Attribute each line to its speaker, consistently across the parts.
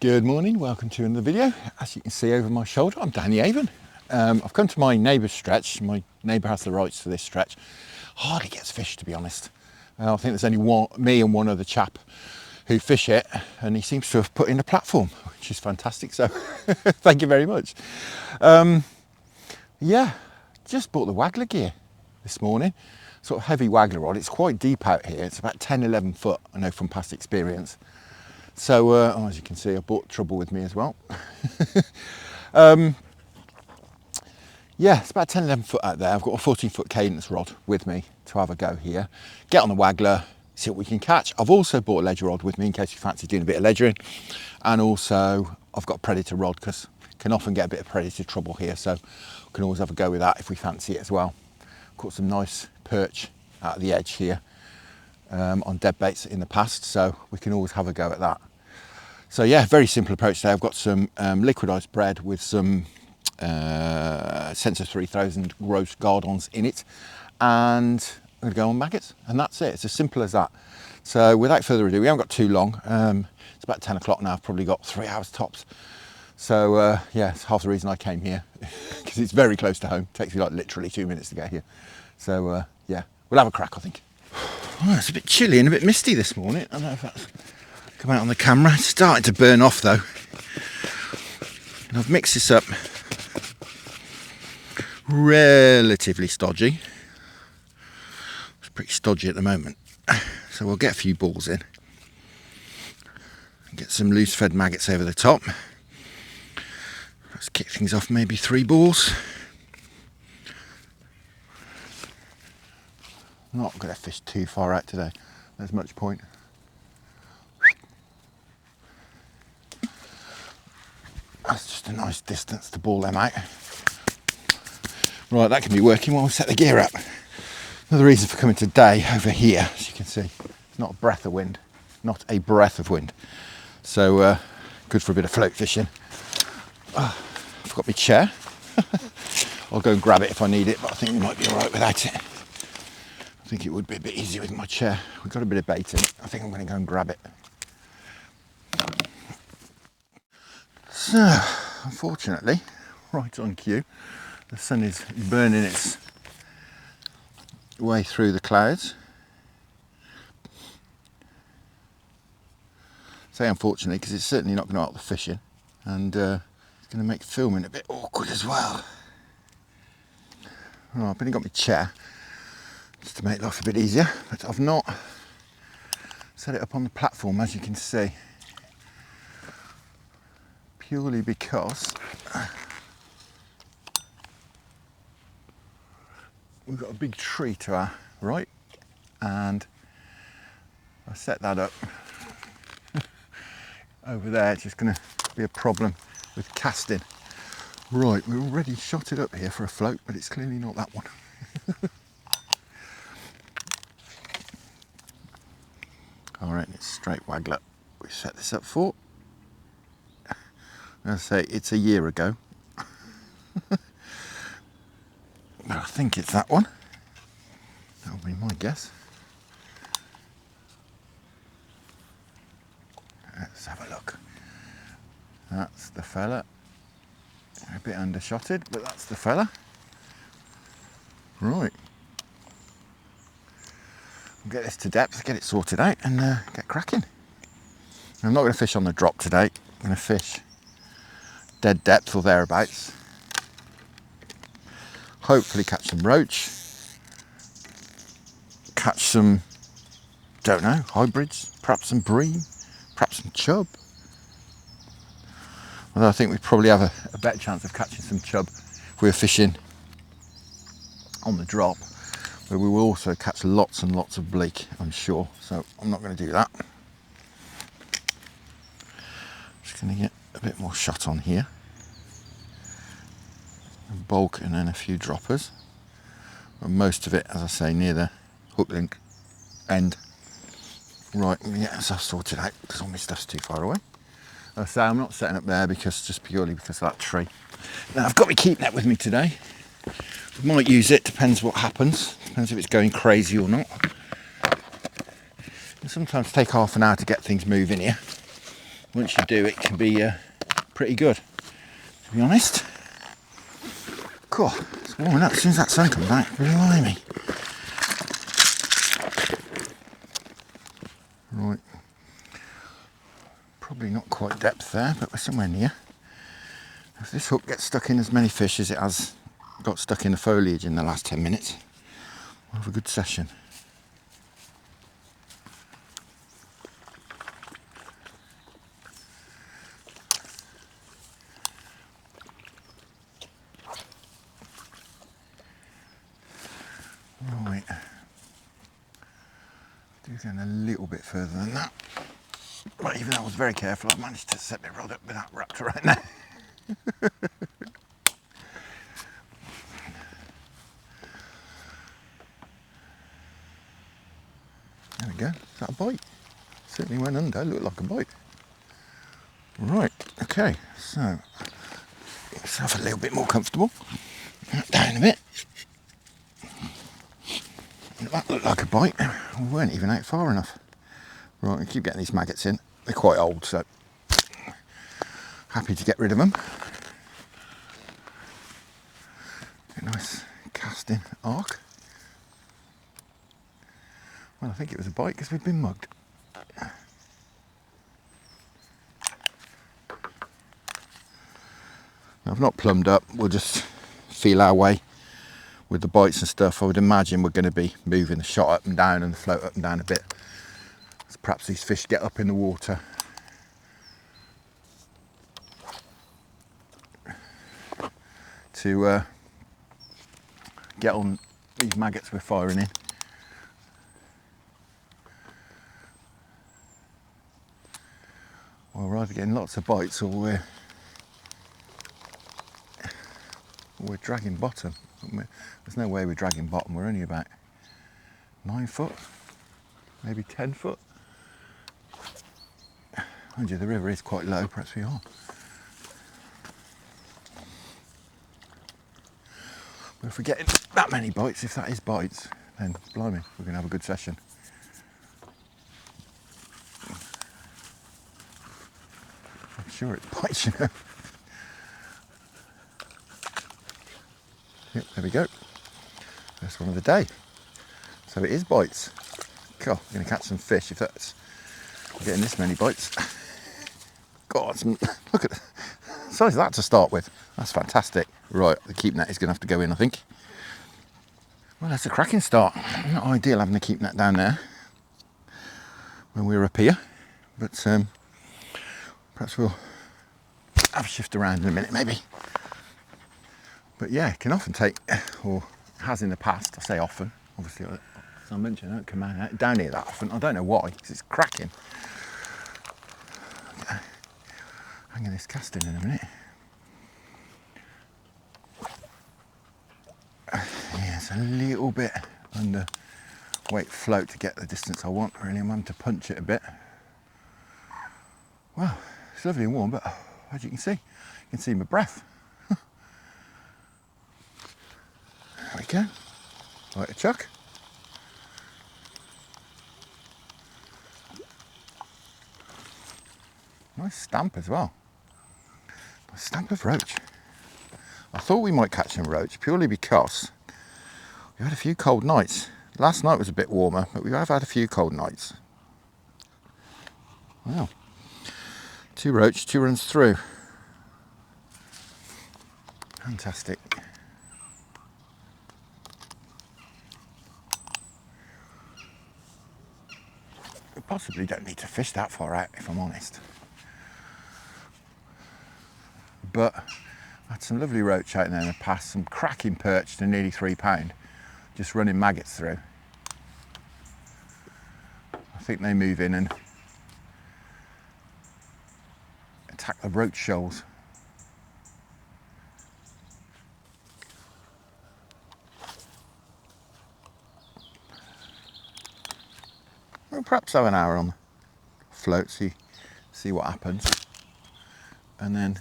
Speaker 1: Good morning, welcome to another video. As you can see over my shoulder, I'm down the Avon. I've come to my neighbour's stretch. My neighbour has the rights to this stretch. Hardly gets fish, to be honest. I think there's only me and one other chap who fish it, and he seems to have put in a platform, which is fantastic, so thank you very much. Yeah, just bought the Waggler gear this morning. Sort of heavy Waggler rod. It's quite deep out here. It's about 10-11 foot, I know from past experience. So, as you can see, I brought trouble with me as well. Yeah, it's about 10-11 foot out there. I've got a 14-foot cadence rod with me to have a go here. Get on the Waggler, see what we can catch. I've also bought a ledger rod with me in case you fancy doing a bit of ledgering. And also, I've got a predator rod because can often get a bit of predator trouble here. So, we can always have a go with that if we fancy it as well. Caught some nice perch out of the edge here. On dead baits in the past, so we can always have a go at that. So yeah, very simple approach today. I've got some liquidized bread with some Sensor 3000 roast gardons in it, and I'm going to go on maggots, and that's it. It's as simple as that. So without further ado, we haven't got too long. It's about 10 o'clock now. I've probably got 3 hours tops. So yeah, it's half the reason I came here, because it's very close to home. It takes me like literally 2 minutes to get here. So yeah, we'll have a crack, I think. Oh, it's a bit chilly and a bit misty this morning. I don't know if that's come out on the camera. It's starting to burn off though. And I've mixed this up relatively stodgy. It's pretty stodgy at the moment. So we'll get a few balls in. Get some loose fed maggots over the top. Let's kick things off, maybe 3 balls. Not going to fish too far out today. There's much point. That's just a nice distance to ball them out. Right, that can be working while we set the gear up. Another reason for coming today over here, as you can see, it's not a breath of wind. Not a breath of wind. So good for a bit of float fishing. Oh, I forgot my chair. I'll go and grab it if I need it, but I think we might be all right without it. I think it would be a bit easier with my chair. We've got a bit of bait in it. I think I'm going to go and grab it. So, unfortunately, right on cue, the sun is burning its way through the clouds. I say unfortunately because it's certainly not going to help the fishing, and it's going to make filming a bit awkward as well. Oh, I've only got my chair just to make life a bit easier, but I've not set it up on the platform, as you can see, purely because we've got a big tree to our right, and I set that up over there. It's just going to be a problem with casting. Right, we're already shot it up here for a float, but it's clearly not that one. Alright, it's straight Waggler we set this up for. I say it's a year ago. But I think it's that one. That'll be my guess. Let's have a look. That's the fella. A bit undershotted, but that's the fella. Right. We'll get this to depth, get it sorted out, and get cracking. I'm not going to fish on the drop today. I'm going to fish dead depth or thereabouts. Hopefully catch some roach. Catch some, don't know, hybrids, perhaps some bream, perhaps some chub. Although I think we'd probably have a better chance of catching some chub if we were fishing on the drop, where we will also catch lots and lots of bleak, I'm sure. So I'm not going to do that. Just going to get a bit more shot on here. A bulk and then a few droppers. But most of it, as I say, near the hook link end. Right, I'm going to get myself sorted out because all my stuff's too far away. As I say, I'm not setting up there because just purely because of that tree. Now I've got my keep net with me today. Might use it, depends what happens. Depends if it's going crazy or not. It sometimes take half an hour to get things moving here. once you do, it can be pretty good, to be honest. Cool, it's warming up as soon as that sun comes out. Blimey. Right, probably not quite depth there, but we're somewhere near. If this hook gets stuck in as many fish as it has got stuck in the foliage in the last 10 minutes, we'll have a good session. Right, do going a little bit further than that. But even though I was very careful, I managed to set my rod up with that wrapped right now. There we go. Is that a bite? Certainly went under. Looked like a bite. Right. Okay. So get myself a little bit more comfortable. Down a bit. That looked like a bite. We weren't even out far enough. Right. I keep getting these maggots in. They're quite old, so happy to get rid of them. A nice casting arc. Well, I think it was a bite because we've been mugged. Now, I've not plumbed up. We'll just feel our way with the bites and stuff. I would imagine we're going to be moving the shot up and down and the float up and down a bit. So perhaps these fish get up in the water. To get on these maggots we're firing in. Well, we're either getting lots of bites or we're dragging bottom. There's no way we're dragging bottom. We're only about 9 foot, maybe 10 foot. Mind you, the river is quite low. Perhaps we are. But if we're getting that many bites, if that is bites, then blimey, we're going to have a good session. I'm sure it's bites, you know. Yep, there we go. First one of the day. So it is bites. God, I'm going to catch some fish if that's getting this many bites. God, look at the size of that to start with. That's fantastic. Right, the keep net is going to have to go in, I think. Well, that's a cracking start. Not ideal having a keep net down there when we were up here, but perhaps we'll have a shift around in a minute, maybe. But yeah, it can often take, or has in the past, I say often, obviously, as I mentioned, I don't come out down here that often. I don't know why, because it's cracking. Hanging this casting in a minute. Yeah, it's a little bit under weight float to get the distance I want, really. I'm having to punch it a bit. Well, it's lovely and warm, but as you can see my breath. There we go. Like a chuck. Nice stamp as well. Nice stamp of roach. I thought we might catch some roach purely because we had a few cold nights. Last night was a bit warmer, but we have had a few cold nights. Wow. 2 roach, 2 runs through. Fantastic. We possibly don't need to fish that far out, if I'm honest. But I had some lovely roach out there in the past, some cracking perch to nearly £3, just running maggots through. I think they move in and attack the roach shoals. We'll perhaps have an hour on the float, see what happens, and then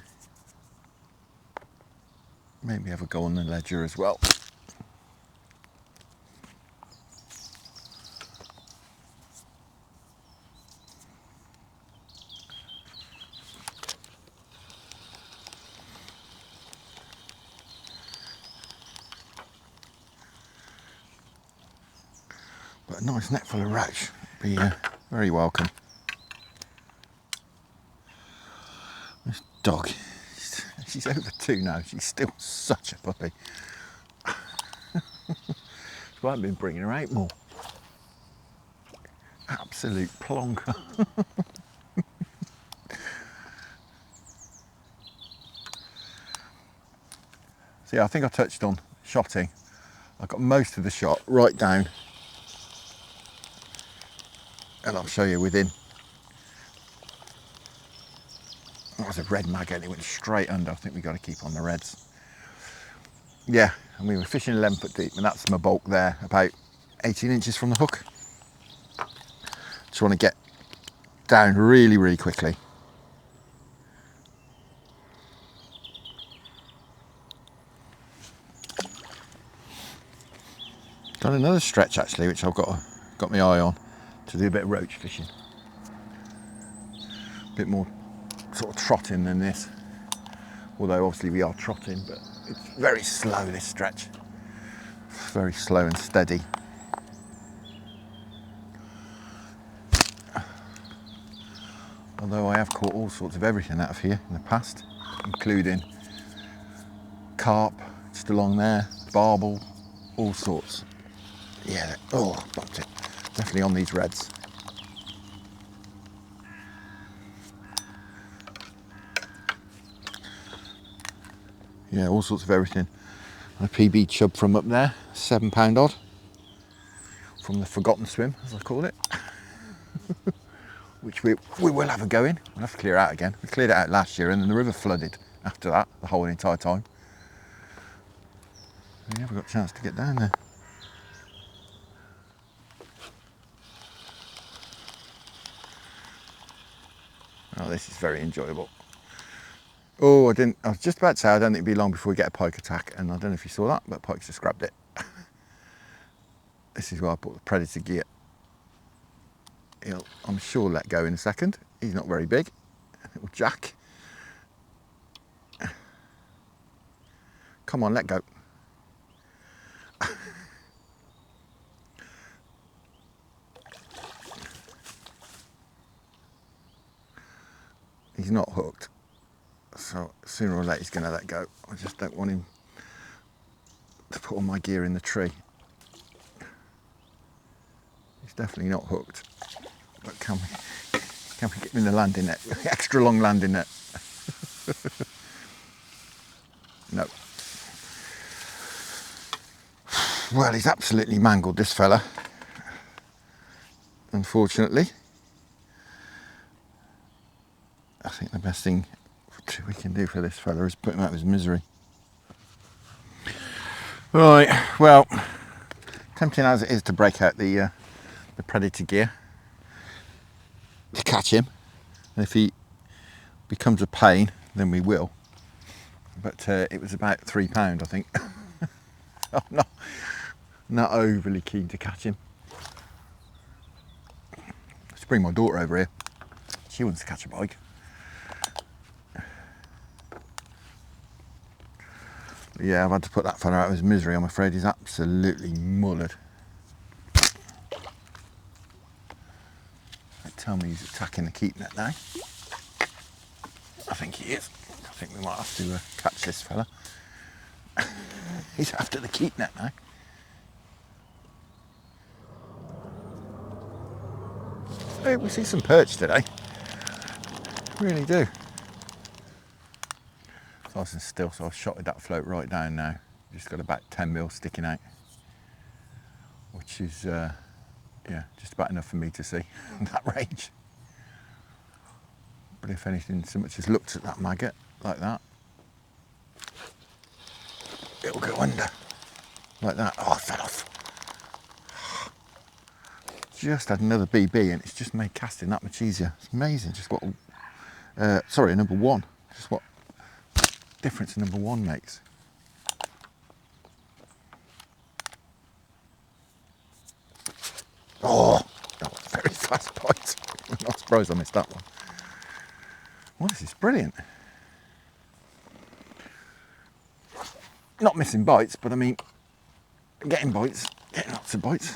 Speaker 1: maybe have a go on the ledger as well. But a nice net full of roach would be very welcome. This dog, she's over 2 now, she's still such a puppy. So I haven't been bringing her out more. Absolute plonker. So yeah, I think I touched on shotting. I got most of the shot right down, and I'll show you within. That was a red maggot, it went straight under. I think we got to keep on the reds. Yeah, and we were fishing 11 foot deep, and that's my bulk there, about 18 inches from the hook. Just want to get down really, really quickly. Got another stretch actually, which I've got my eye on to do a bit of roach fishing. A bit more sort of trotting than this, although obviously we are trotting, but it's very slow, this stretch. Very slow and steady. Although I have caught all sorts of everything out of here in the past, including carp, just along there, barbel, all sorts. Yeah, oh, bumped it. Definitely on these reds. Yeah, all sorts of everything. And a PB chub from up there, £7 odd. From the Forgotten Swim, as I call it. Which we will have a go in. We'll have to clear it out again. We cleared it out last year and then the river flooded after that, the whole entire time. We never got a chance to get down there. Oh, this is very enjoyable. Oh, I was just about to say I don't think it'd be long before we get a pike attack, and I don't know if you saw that, but pike's just grabbed it. This is why I bought the Predator gear. He'll, I'm sure, let go in a second. He's not very big. Little Jack. Come on, let go. He's not hooked, so sooner or later he's going to let go. I just don't want him to put all my gear in the tree. He's definitely not hooked, but can we get him in the landing net, extra long landing net? No. Well, he's absolutely mangled, this fella, unfortunately. I think the best thing we can do for this fella is put him out of his misery. Right, well, tempting as it is to break out the Predator gear to catch him, and if he becomes a pain, then we will. But it was about £3, I think. I'm not overly keen to catch him. Let's bring my daughter over here. She wants to catch a pike. Yeah, I've had to put that fella out of his misery. I'm afraid he's absolutely mullered. They tell me he's attacking the keep net now. I think he is. I think we might have to catch this fella. He's after the keep net now. Hey, we see some perch today. Really do. It's nice and still, so I've shotted that float right down now. Just got about 10mm sticking out, which is yeah, just about enough for me to see that range. But if anything so much as looked at that maggot like that, it'll go under like that. Oh, it fell off. Just had another BB and it's just made casting that much easier. It's amazing just what, sorry, number one, just what difference number one makes. Oh, that was a very fast bite. I'm not surprised I missed that one. Well, this is brilliant. Not missing bites, but I mean, getting bites, getting lots of bites.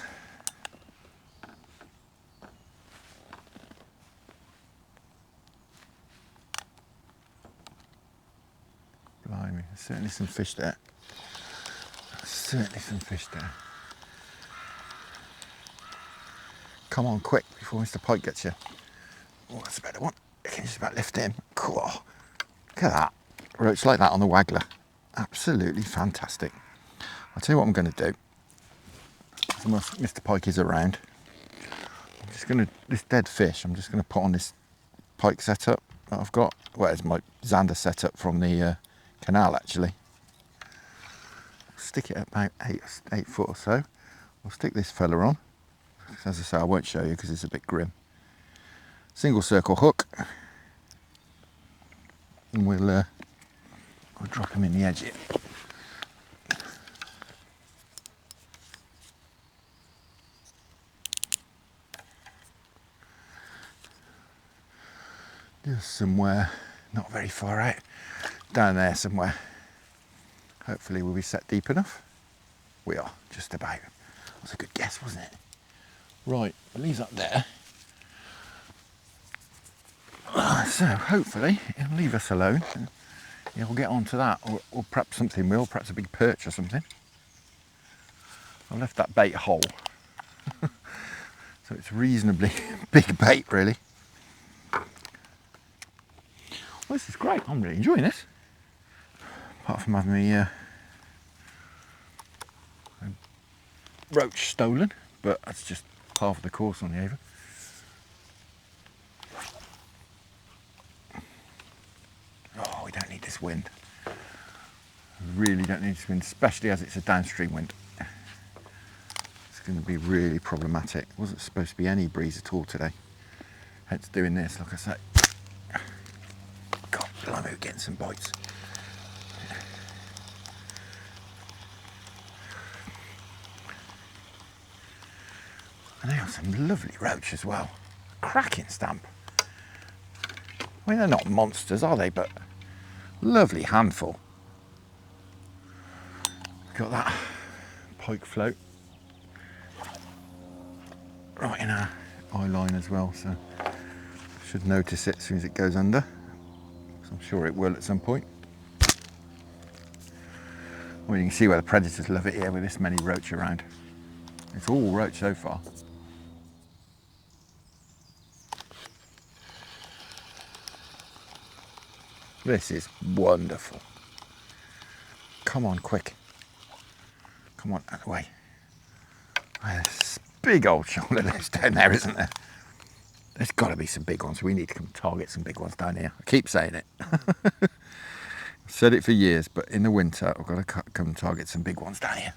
Speaker 1: Blimey, there's certainly some fish there. Certainly some fish there. Come on, quick, before Mr. Pike gets you. Oh, that's a better one. You can just about lift him. Cool. Look at that. Roach like that on the Waggler. Absolutely fantastic. I'll tell you what I'm going to do. Once Mr. Pike is around, I'm just going to, this dead fish, I'm just going to put on this pike setup that I've got. Well, it's my Zander setup from the canal, actually. Stick it at about 8 foot or so. I'll stick this fella on. As I say, I won't show you because it's a bit grim. Single circle hook, and we'll drop him in the edge here. Just somewhere not very far out, down there somewhere. Hopefully we'll be set deep enough. We are, just about. That's a good guess, wasn't it? Right, I'll leave that there. So hopefully it'll leave us alone. He'll get onto that, or perhaps something will, perhaps a big perch or something. I left that bait whole, so it's reasonably big bait, really. Well, this is great. I'm really enjoying this. Apart from having me roach stolen, but that's just half of the course on the Avon. Oh, we don't need this wind. We really don't need this wind, especially as it's a downstream wind. It's going to be really problematic. It wasn't supposed to be any breeze at all today. Hence doing this, like I say. God, blimey, we're getting some bites. And they are some lovely roach as well. Cracking stamp. I mean, they're not monsters, are they? But lovely handful. Got that pike float right in our eye line as well, so should notice it as soon as it goes under. So I'm sure it will at some point. Well, you can see where the predators love it here with this many roach around. It's all roach so far. This is wonderful. Come on, quick. Come on, out of the way. There's big old shoulder lips down there, isn't there? There's got to be some big ones. We need to come target some big ones down here. I keep saying it. I've said it for years, but in the winter, I've got to come target some big ones down here.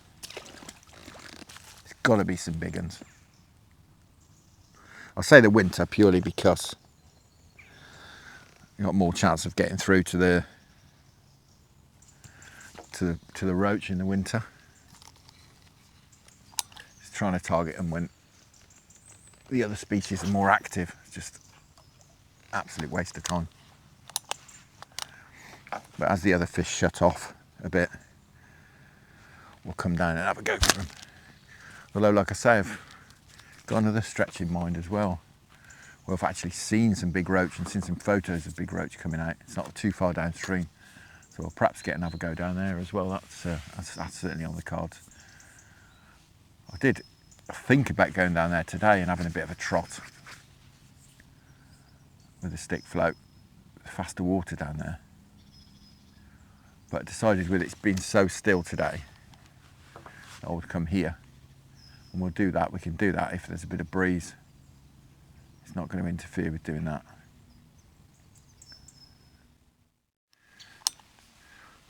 Speaker 1: There's got to be some big ones. I'll say the winter purely because you've got more chance of getting through to the roach in the winter. Just trying to target them when the other species are more active. It's just absolute waste of time. But as the other fish shut off a bit, we'll come down and have a go for them. Although, like I say, I've got another stretch in mind as well. Well, I've actually seen some big roach and seen some photos of big roach coming out. It's not too far downstream, so we'll perhaps get another go down there as well. That's certainly on the cards. I did think about going down there today and having a bit of a trot with a stick float, faster water down there. But I decided with it being so still today, I would come here and we'll do that. We can do that if there's a bit of breeze. It's not going to interfere with doing that.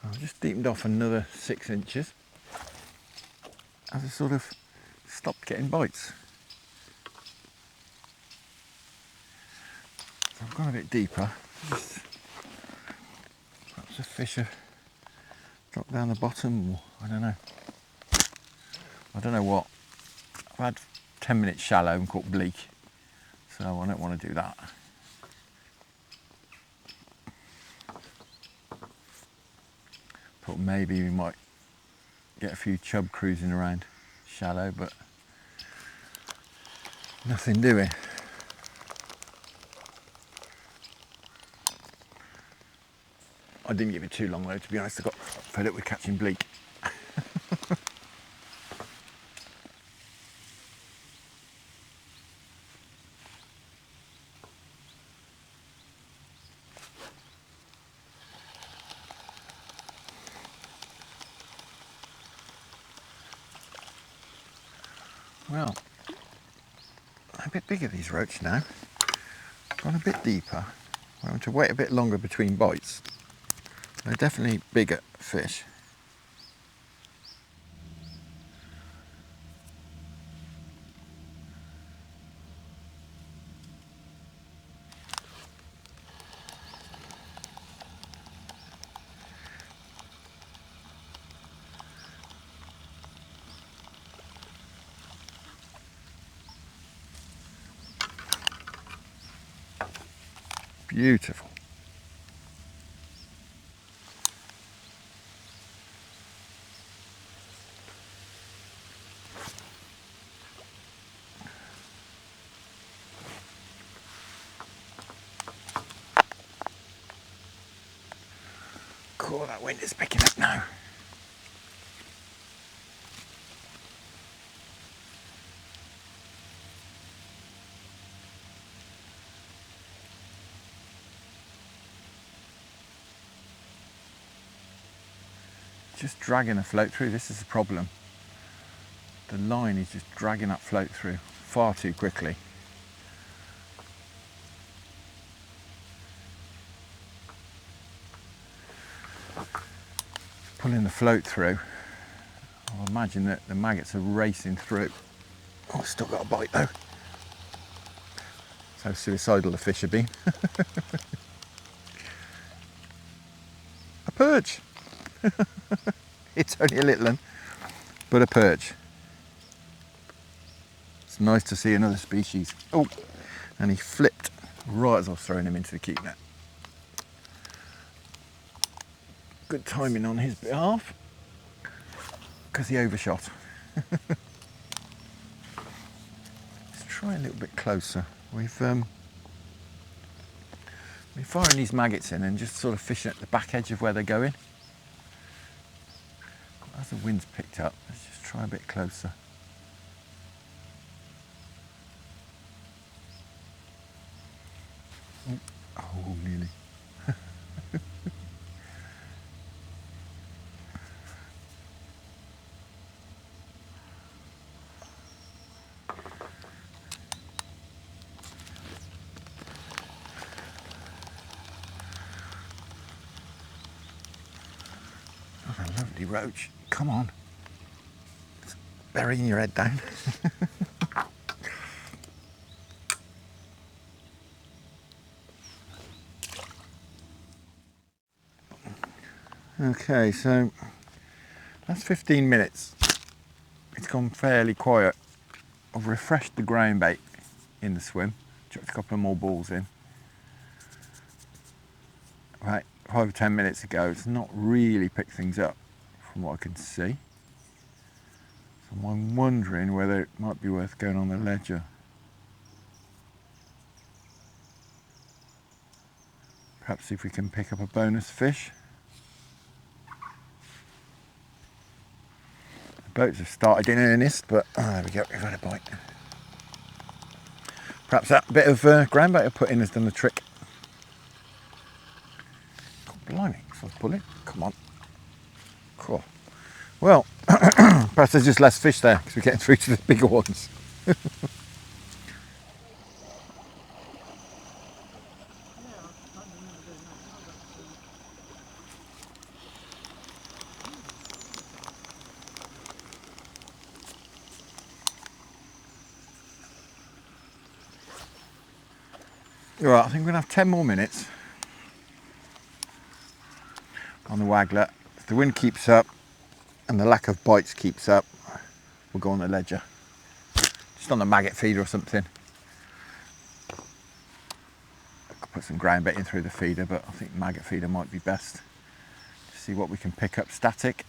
Speaker 1: I've just deepened off another 6 inches as I sort of stopped getting bites. So I've gone a bit deeper. Perhaps a fish have dropped down the bottom, or I don't know. I don't know what. I've had 10 minutes shallow and caught bleak, so I don't want to do that. Thought maybe we might get a few chub cruising around shallow, but nothing doing. I didn't give it too long though, to be honest. I got fed up with catching bleak. Well, a bit bigger these roach now. Gone a bit deeper. I want to wait a bit longer between bites. They're definitely bigger fish. Beautiful. Cool, that wind is picking up now. Just dragging a float through, this is the problem. The line is just dragging that float through far too quickly. Pulling the float through, I'll imagine that the maggots are racing through. Oh, still got a bite though. That's how suicidal the fish have been. A perch. It's only a little one, but a perch. It's nice to see another species. Oh, and he flipped right as I was throwing him into the keep net. Good timing on his behalf, because he overshot. Let's try a little bit closer. We've been firing these maggots in and just sort of fishing at the back edge of where they're going. As the wind's picked up, let's just try a bit closer. Oh, nearly. What a lovely roach. Come on. It's burying your head down. Okay, so that's 15 minutes. It's gone fairly quiet. I've refreshed the ground bait in the swim, chucked a couple of more balls in. Right, 5 or 10 minutes ago, it's not really picked things up from what I can see. So I'm wondering whether it might be worth going on the ledger. Perhaps see if we can pick up a bonus fish. The boats have started in earnest, but there we go, we've had a bite. Perhaps that bit of ground bait I put in has done the trick. God, blimey, so I'll pull it. Come on. Cool. Well, perhaps there's just less fish there because we're getting through to the bigger ones. Right, I think we're going to have 10 more minutes on the Waggler. If the wind keeps up and the lack of bites keeps up, we'll go on the ledger. Just on the maggot feeder or something. I could put some ground bait in through the feeder, but I think maggot feeder might be best to see what we can pick up static.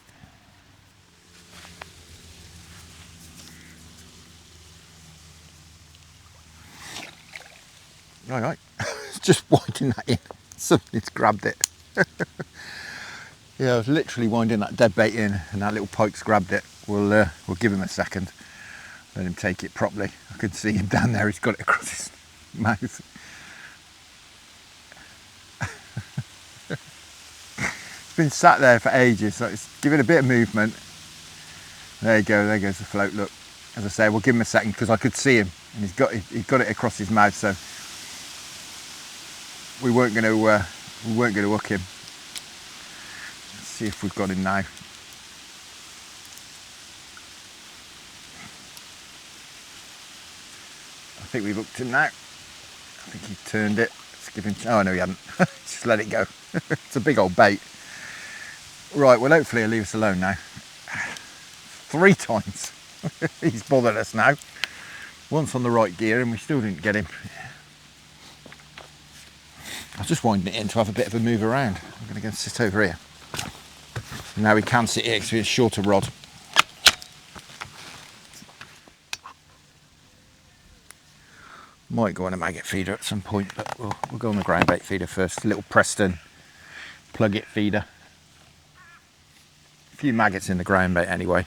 Speaker 1: Right, just winding that in. Something's grabbed it. Yeah, I was literally winding that dead bait in and that little pike's grabbed it. We'll give him a second, let him take it properly. I could see him down there, he's got it across his mouth. It's been sat there for ages, so it's giving a bit of movement. There you go, there goes the float, look. As I say, we'll give him a second because I could see him and he's got it across his mouth, so we weren't going to hook him. Let's see if we've got him now. I think we've hooked him now. I think he turned it. Let's give him. Oh no, he hadn't. Just let it go. It's a big old bait. Right, well hopefully he'll leave us alone now. 3 times. He's bothered us now. Once on the right gear and we still didn't get him. I was just winding it in to have a bit of a move around. I'm going to go and sit over here. Now we can sit here because it's a shorter rod. Might go on a maggot feeder at some point, but we'll go on the ground bait feeder first. A little Preston plug it feeder. A few maggots in the ground bait anyway.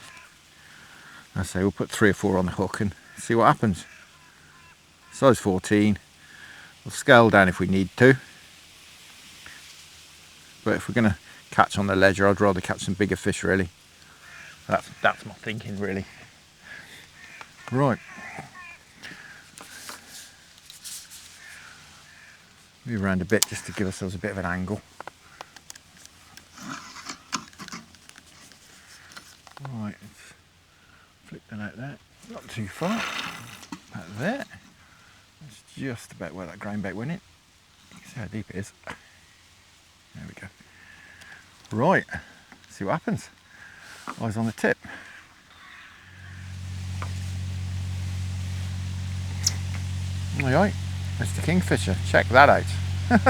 Speaker 1: I say we'll put 3 or 4 on the hook and see what happens. Size 14. We'll scale down if we need to. But if we're going to catch on the ledger, I'd rather catch some bigger fish really. That's my thinking really. Right. Move around a bit just to give ourselves a bit of an angle. Right, let's flick that out there. Not too far. About there. That's just about where that ground bait went in. You can see how deep it is. There we go. Right, see what happens. Eyes on the tip. Alright, Mr. Kingfisher, check that out. That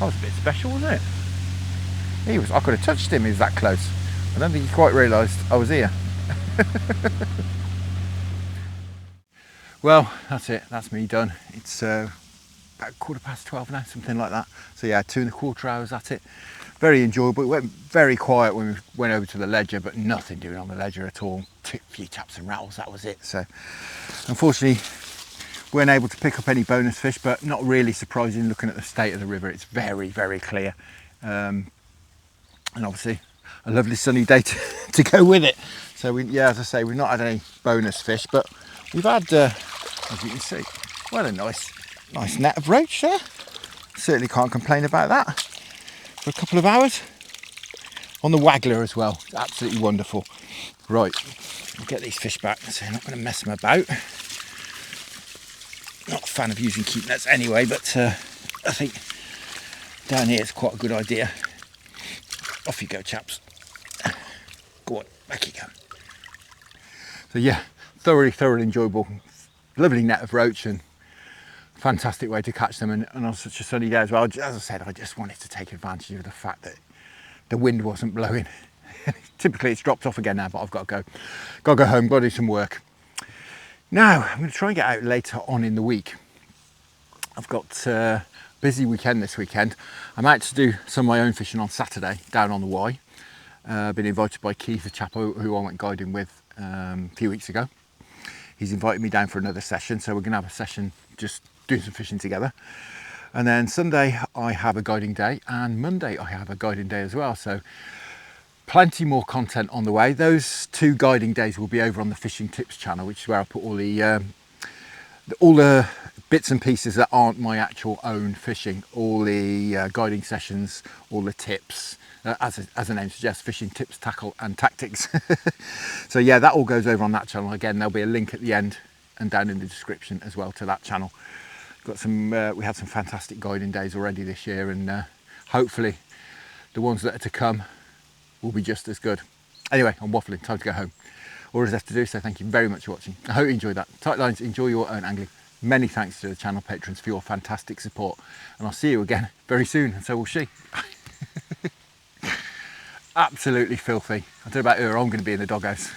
Speaker 1: was a bit special, wasn't it? I could have touched him, he was that close. I don't think he quite realised I was here. Well, that's it, that's me done. It's about 12:15 now, something like that. So yeah, 2¼ hours at it. Very enjoyable. It went very quiet when we went over to the ledger, but nothing doing on the ledger at all. A few taps and rattles, that was it. So unfortunately, weren't able to pick up any bonus fish, but not really surprising looking at the state of the river. It's very, very clear. And obviously a lovely sunny day to go with it. So yeah, as I say, we've not had any bonus fish, but we've had, as you can see, well, a nice net of roach there. Certainly can't complain about that. For a couple of hours on the Waggler as well. Absolutely wonderful. Right, I'll get these fish back, so I'm not going to mess them about. Not a fan of using keep nets anyway, but I think down here is quite a good idea. Off you go, chaps. Go on, back you go. So yeah, thoroughly enjoyable. Lovely net of roach and fantastic way to catch them, and on such a sunny day as well. As I said, I just wanted to take advantage of the fact that the wind wasn't blowing. Typically it's dropped off again now, but I've got to go home, got to do some work. Now I'm going to try and get out later on in the week. I've got a busy weekend this weekend. I'm out to do some of my own fishing on Saturday down on the Y. Been invited by Keith, a chap who I went guiding with a few weeks ago. He's invited me down for another session, so we're going to have a session just doing some fishing together. And then Sunday I have a guiding day, and Monday I have a guiding day as well. So plenty more content on the way. Those 2 guiding days will be over on the Fishing Tips channel, which is where I put all the bits and pieces that aren't my actual own fishing, all the guiding sessions, all the tips, as the name suggests, fishing tips, tackle and tactics. So yeah, that all goes over on that channel. Again, there'll be a link at the end and down in the description as well to that channel. Got some, we had some fantastic guiding days already this year, and hopefully the ones that are to come will be just as good. Anyway, I'm waffling, time to go home. All there's left to do, so thank you very much for watching. I hope you enjoyed that. Tight lines, enjoy your own angling. Many thanks to the channel patrons for your fantastic support, and I'll see you again very soon, and so will she. Absolutely filthy. I don't know about her, I'm going to be in the doghouse.